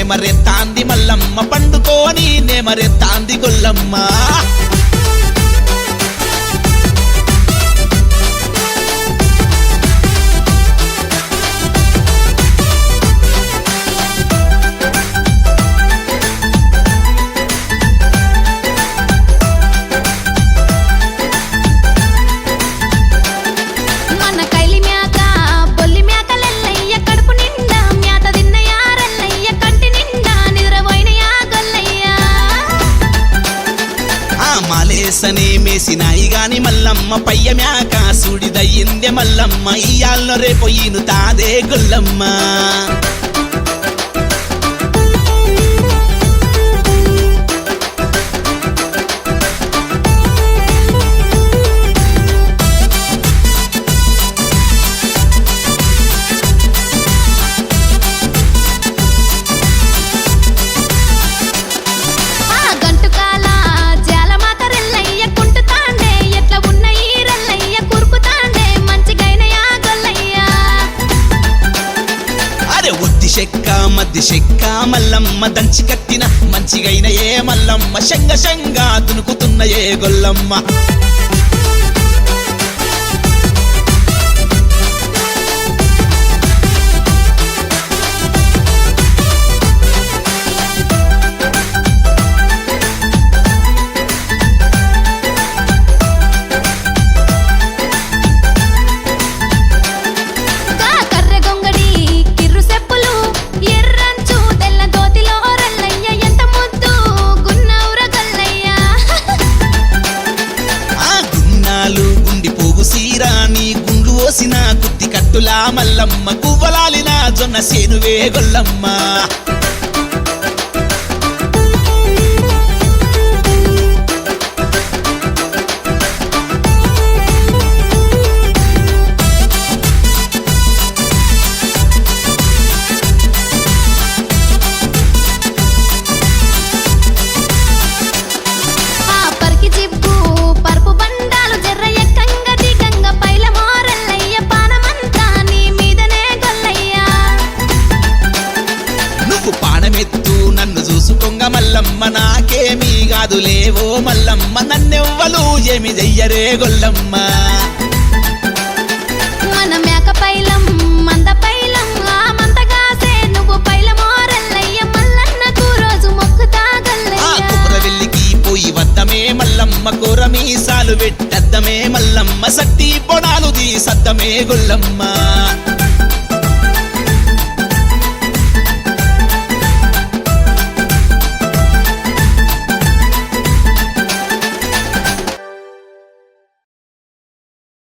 నేమరెత్తాంది మల్లమ్మ పండుకోని నేమరెత్తాంది గొల్లమ్మ మాలేసనే మేసినాయి గాని మల్లమ్మ పయ్య మ్యాక సుడిదయ్యిందే మల్లమ్మ ఇయ్యాల్లో రేపు ఈను తాదే గొల్లమ్మ చెక్క మధ్య చెక్క మల్లమ్మ దంచి కట్టిన మంచిగైన ఏ మల్లమ్మ శంగ శంగ దునుకుతున్న ఏ గొల్లమ్మ గుత్తి కట్టులా మల్లమ్మ గువ్వలాలిన జొన్న సేనువే గొల్లమ్మ మల్లమ్మ నాకేమీ కాదులేవో మల్లమ్మ నన్నెవ్వలు ఏమి చెయ్యరే గొల్లమ్మ మన మేక పైలం మంద పైలం ఆ మందగాసే నువ్వు పైలమోరల్లయ్య మల్లన్నకు రోజు మొక్కుతా గొల్లయ్య ఆ కుమ్రవెల్లికి పోయి వద్దమే మల్లమ్మ కూర మీసాలు పెట్టద్దమే మల్లమ్మ సట్టి పొడాలు దీ సద్దమే గొల్లమ్మ